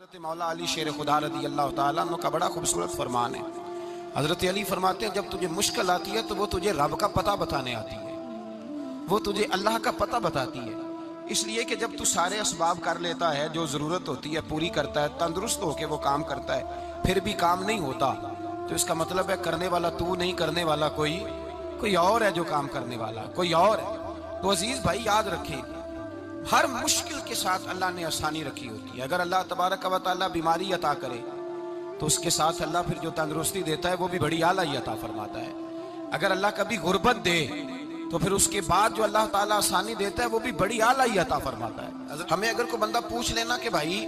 حضرت مولا علی شیر خدا رضی اللہ تعالیٰ عنہ کا بڑا خوبصورت فرمان ہے۔ حضرت علی فرماتے ہیں جب تجھے مشکل آتی ہے تو وہ تجھے رب کا پتہ بتانے آتی ہے، وہ تجھے اللہ کا پتہ بتاتی ہے، اس لیے کہ جب تو سارے اسباب کر لیتا ہے، جو ضرورت ہوتی ہے پوری کرتا ہے، تندرست ہو کے وہ کام کرتا ہے، پھر بھی کام نہیں ہوتا تو اس کا مطلب ہے کرنے والا تو نہیں، کرنے والا کوئی اور ہے جو کام کرنے والا، کوئی اور ہے۔ تو عزیز بھائی یاد رکھیں، ہر مشکل کے ساتھ اللہ نے آسانی رکھی ہوتی ہے۔ اگر اللہ تبارک و تعالیٰ بیماری عطا کرے تو اس کے ساتھ اللہ پھر جو تندرستی دیتا ہے وہ بھی بڑی اعلیٰ ہی عطا فرماتا ہے۔ اگر اللہ کبھی غربت دے تو پھر اس کے بعد جو اللہ تعالیٰ آسانی دیتا ہے وہ بھی بڑی اعلیٰ ہی عطا فرماتا ہے۔ ہمیں اگر کوئی بندہ پوچھ لینا کہ بھائی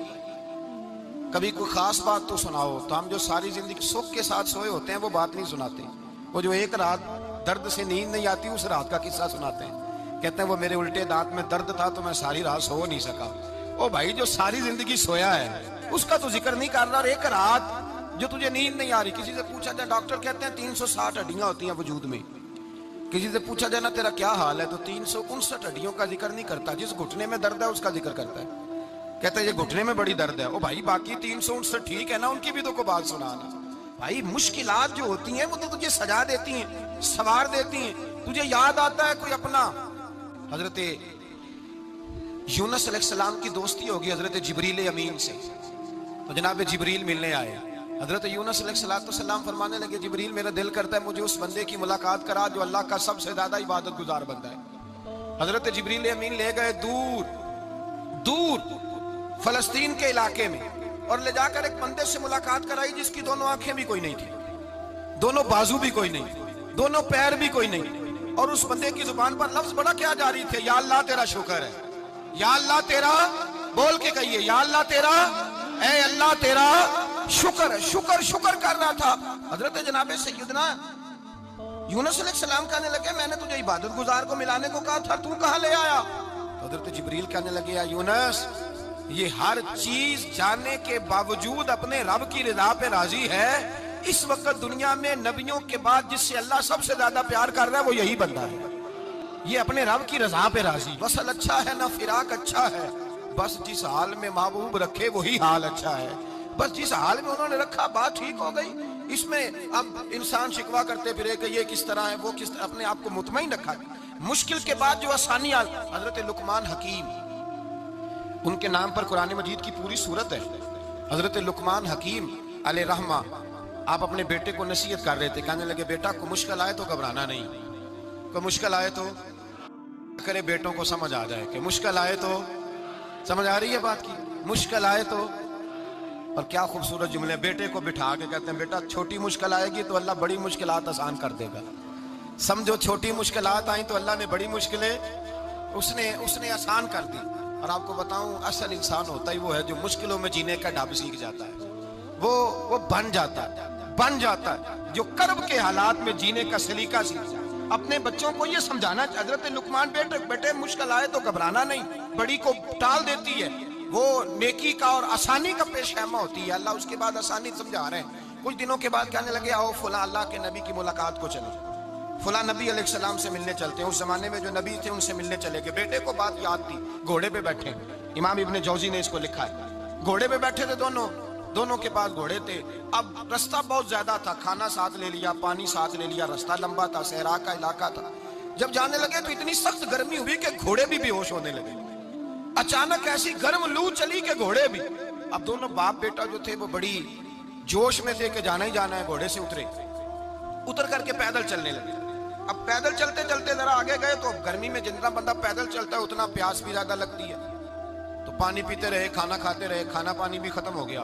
کبھی کوئی خاص بات تو سناؤ، تو ہم جو ساری زندگی سکھ کے ساتھ سوئے ہوتے ہیں وہ بات نہیں سناتے، وہ جو ایک رات درد سے نیند نہیں آتی اس رات کا قصہ سناتے ہیں، کہتے ہیں وہ میرے الٹے دانت میں درد تھا تو میں ساری رات سو نہیں سکا۔ او بھائی جو ساری زندگی سویا ہے اس کا تو ذکر نہیں کرنا، اور ایک رات جو تجھے نیند نہیں آ رہی، کسی سے پوچھا جائے، ڈاکٹر کہتے ہیں 360 ہڈیاں ہوتی ہیں وجود میں، کسی سے پوچھا جائے نا تیرا کیا حال ہے تو 359 ہڈیوں کا ذکر نہیں کرتا، جس گھٹنے میں درد ہے اس کا ذکر کرتا ہے، کہتا ہے یہ گھٹنے میں بڑی درد ہے۔ او بھائی باقی 359 ٹھیک ہے نا، ان کی بھی تو کوئی بات سنانا۔ بھائی مشکلات جو ہوتی ہیں وہ تو تجھے سجا دیتی ہیں، سوار دیتی ہیں۔ تجھے یاد آتا ہے کوئی اپنا حضرت یونس علیہ السلام کی دوستی ہوگی حضرت جبریل امین سے، تو جناب جبریل ملنے آئے، حضرت یونس علیہ السلام فرمانے لگے جبریل میرا دل کرتا ہے مجھے اس بندے کی ملاقات کرا جو اللہ کا سب سے زیادہ عبادت گزار بندہ ہے۔ حضرت جبریل امین لے گئے دور فلسطین کے علاقے میں، اور لے جا کر ایک بندے سے ملاقات کرائی جس کی دونوں آنکھیں بھی کوئی نہیں تھی، دونوں بازو بھی کوئی نہیں، دونوں پیر بھی کوئی نہیں، اور اس بندے کی زبان پر لفظ بڑا کیا جاری تھے، یا اللہ تیرا شکر ہے، یا اللہ تیرا، بول کے کہیے یا اللہ تیرا، اے اللہ تیرا شکر ہے، شکر کر رہا تھا۔ حضرت جناب سیدنا یونس علیہ السلام کہنے لگے میں نے تجھے عبادت گزار کو ملانے کو کہا تھا، تو کہاں لے آیا؟ حضرت جبریل کہنے لگے یا یونس یہ ہر چیز جاننے کے باوجود اپنے رب کی رضا پہ راضی ہے، اس وقت دنیا میں نبیوں کے بعد جس سے اللہ سب سے زیادہ پیار کر رہا ہے وہ یہی بندہ ہے، یہ اپنے رب کی رضا پہ راضی، وصل اچھا ہے نہ فراق اچھا ہے، بس جس حال میں محبوب رکھے وہی حال اچھا ہے، بس جس حال میں انہوں نے رکھا بات ٹھیک ہو گئی۔ اس میں اب انسان شکوا کرتے پھرے کہ یہ کس طرح ہے وہ کس طرح، اپنے آپ کو مطمئن رکھا۔ مشکل کے بعد جو آسانی آئی، حضرت لقمان حکیم، ان کے نام پر قرآن مجید کی پوری سورت ہے، حضرت لقمان حکیم علیہ رحمہ، آپ اپنے بیٹے کو نصیحت کر رہے تھے، کہنے لگے بیٹا کوئی مشکل آئے تو گھبرانا نہیں، کوئی مشکل آئے تو کرے، بیٹوں کو سمجھ آ جائے کہ مشکل آئے تو، سمجھ آ رہی ہے بات کی، مشکل آئے تو، اور کیا خوبصورت جملے، بیٹے کو بٹھا کے کہتے ہیں بیٹا چھوٹی مشکل آئے گی تو اللہ بڑی مشکلات آسان کر دے گا، سمجھو چھوٹی مشکلات آئیں تو اللہ نے بڑی مشکلیں اس نے آسان کر دی۔ اور آپ کو بتاؤں اصل انسان ہوتا ہی وہ ہے جو مشکلوں میں جینے کا ڈھب سیکھ جاتا ہے، وہ بن جاتا ہے، جو کرب کے حالات میں جینے کا سلیقہ سیکھ۔ اپنے بچوں کو یہ سمجھانا، حضرت لقمان بیٹے مشکل آئے تو گھبرانا نہیں، بڑی کو ٹال دیتی ہے، وہ نیکی کا اور آسانی کا پیش خیمہ ہوتی ہے، اللہ اس کے بعد آسانی سمجھا رہے ہیں۔ کچھ دنوں کے بعد کہنے لگے آؤ فلاں اللہ کے نبی کی ملاقات کو چلیں، فلاں نبی علیہ السلام سے ملنے چلتے ہیں، اس زمانے میں جو نبی تھے ان سے ملنے چلے گئے۔ بیٹے کو بات یاد تھی، گھوڑے پہ بیٹھے، امام ابن جوزی نے اس کو لکھا ہے، گھوڑے پہ بیٹھے تھے دونوں کے پاس گھوڑے تھے، اب رستہ بہت زیادہ تھا، کھانا ساتھ لے لیا، پانی ساتھ لے لیا، رستہ لمبا تھا، صحرا کا علاقہ تھا۔ جب جانے لگے تو اتنی سخت گرمی ہوئی کہ گھوڑے بھی بے ہوش ہونے لگے، اچانک ایسی گرم لو چلی کہ گھوڑے بھی، اب دونوں باپ بیٹا جو تھے وہ بڑی جوش میں تھے کہ جانا ہی جانا ہے، گھوڑے سے اتر کر کے پیدل چلنے لگے۔ اب پیدل چلتے چلتے ذرا آگے گئے تو گرمی میں جتنا بندہ پیدل چلتا ہے اتنا پیاس بھی زیادہ لگتی ہے، تو پانی پیتے رہے، کھانا کھاتے رہے، کھانا پانی بھی ختم ہو گیا۔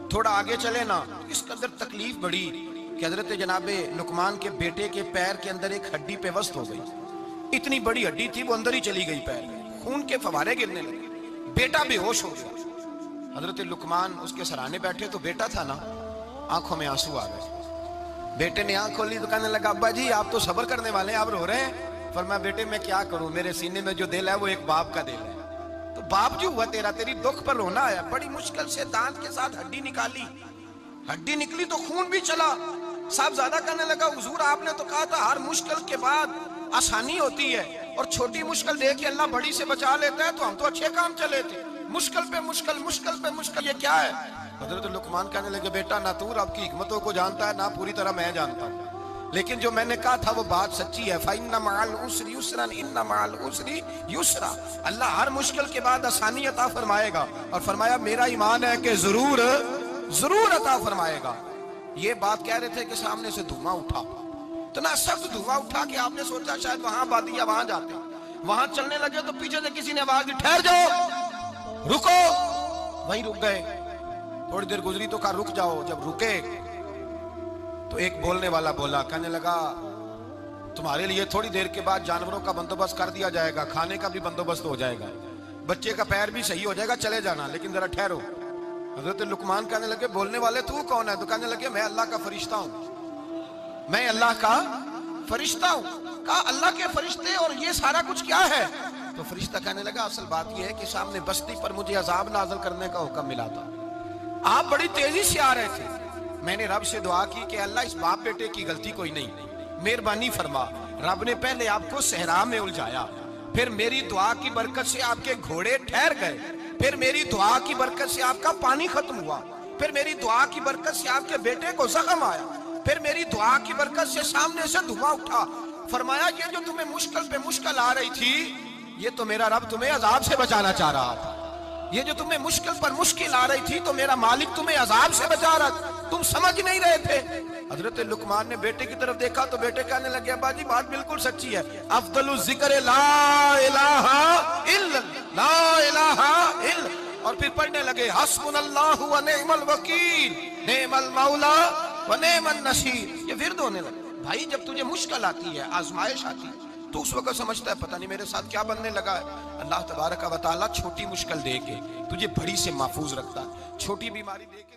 تھوڑا آگے چلے نا تو اس قدر تکلیف بڑی کہ حضرت جناب لقمان کے بیٹے کے پیر کے اندر ایک ہڈی پیوست ہو گئی، اتنی بڑی ہڈی تھی وہ اندر ہی چلی گئی، پیر خون کے فوارے گرنے لگے، بیٹا بے ہوش ہو گیا۔ حضرت لقمان اس کے سرانے بیٹھے تو بیٹا تھا نا، آنکھوں میں آنسو آ گئے، بیٹے نے آنکھ کھولی تو کہنے لگا ابا جی آپ تو صبر کرنے والے ہیں، آپ رو رہے ہیں؟ فرمایا بیٹے میں کیا کروں، میرے سینے میں جو دل ہے وہ ایک باپ کا دل ہے، تو باپ جو ہوا تیرا، تیری دکھ پر رونا آیا، بڑی مشکل سے دانت کے ساتھ ہڈی نکالی، ہڈی نکلی تو خون بھی چلا۔ صاحب زیادہ کہنے لگا حضور آپ نے تو کہا تھا ہر مشکل کے بعد آسانی ہوتی ہے، اور چھوٹی مشکل دیکھ کے اللہ بڑی سے بچا لیتا ہے، تو ہم تو اچھے کام چلے تھے، مشکل پہ مشکل، مشکل پہ مشکل، یہ کیا ہے؟ حضرت لقمان کہنے لگے بیٹا نہ تو رب کی حکمتوں کو جانتا ہے، نہ پوری طرح میں جانتا ہوں، لیکن جو میں نے کہا تھا وہ بات سچی ہے۔ فَإِنَّ مَعَ الْعُسْرِ يُسْرًا إِنَّ مَعَ الْعُسْرِ يُسْرًا، اللہ ہر مشکل کے بعد آسانی عطا فرمائے گا، اور فرمایا میرا ایمان ہے کہ ضرور ضرور عطا فرمائے گا۔ یہ بات کہہ رہے تھے کہ سامنے سے دھواں اٹھا، اتنا سخت دھواں اٹھا کہ آپ نے سوچا شاید وہاں آبادی ہے، وہاں جاتے ہیں۔ وہاں چلنے لگے تو پیچھے سے کسی نے آواز دی ٹھہر جاؤ، رکو، وہیں رک گئے۔ تھوڑی دیر گزری تو کہا رک جاؤ، جب رکے تو ایک بولنے والا بولا، کہنے لگا تمہارے لیے تھوڑی دیر کے بعد جانوروں کا بندوبست کر دیا جائے گا، کھانے کا بھی بندوبست ہو جائے گا، بچے کا پیر بھی صحیح ہو جائے گا، چلے جانا، لیکن ذرا ٹھہرو۔ حضرت لقمان کہنے لگے بولنے والے تو کون ہے؟ تو کہنے لگے میں اللہ کا فرشتہ ہوں، میں اللہ کا فرشتہ ہوں۔ کہا اللہ کے فرشتے اور یہ سارا کچھ کیا ہے؟ تو فرشتہ کہنے لگا اصل بات یہ ہے کہ سامنے بستی پر مجھے عذاب نازل کرنے کا حکم ملا تھا، آپ بڑی تیزی سے آ رہے تھے، میں نے رب سے دعا کی کہ اللہ اس باپ بیٹے کی غلطی کوئی نہیں، مہربانی فرما۔ رب نے پہلے آپ کو صحرا میں الجھایا، پھر میری دعا کی برکت سے آپ کے گھوڑے ٹھہر گئے، پھر میری دعا کی برکت سے آپ کا پانی ختم ہوا، پھر میری دعا کی برکت سے آپ کے بیٹے کو زخم آیا، پھر میری دعا کی برکت سے سامنے سے دھواں اٹھا۔ فرمایا یہ جو تمہیں مشکل پہ مشکل آ رہی تھی، یہ تو میرا رب تمہیں عذاب سے بچانا چاہ رہا تھا، یہ جو تمہیں مشکل پر مشکل آ رہی تھی تو میرا مالک تمہیں عذاب سے بچا رہا تھا، تم سمجھ نہیں رہے تھے۔ حضرت لقمان نے بیٹے کی طرف دیکھا تو بیٹے کہنے لگے ابا جی بات بالکل سچی ہے، افضل الذکر لا الہ الا لا الہ الا، اور پھر پڑھنے لگے حسبنا اللہ و نعم الوکیل نعم المولا و نعم النصیر، یہ ورد ہونے لگے۔ بھائی جب تجھے مشکل آتی ہے، آزمائش آتی ہے، تو اس وقت سمجھتا ہے پتہ نہیں میرے ساتھ کیا بننے لگا ہے۔ اللہ تبارک و تعالیٰ چھوٹی مشکل دے کے تجھے بڑی سے محفوظ رکھتا ہے، چھوٹی بیماری دے کے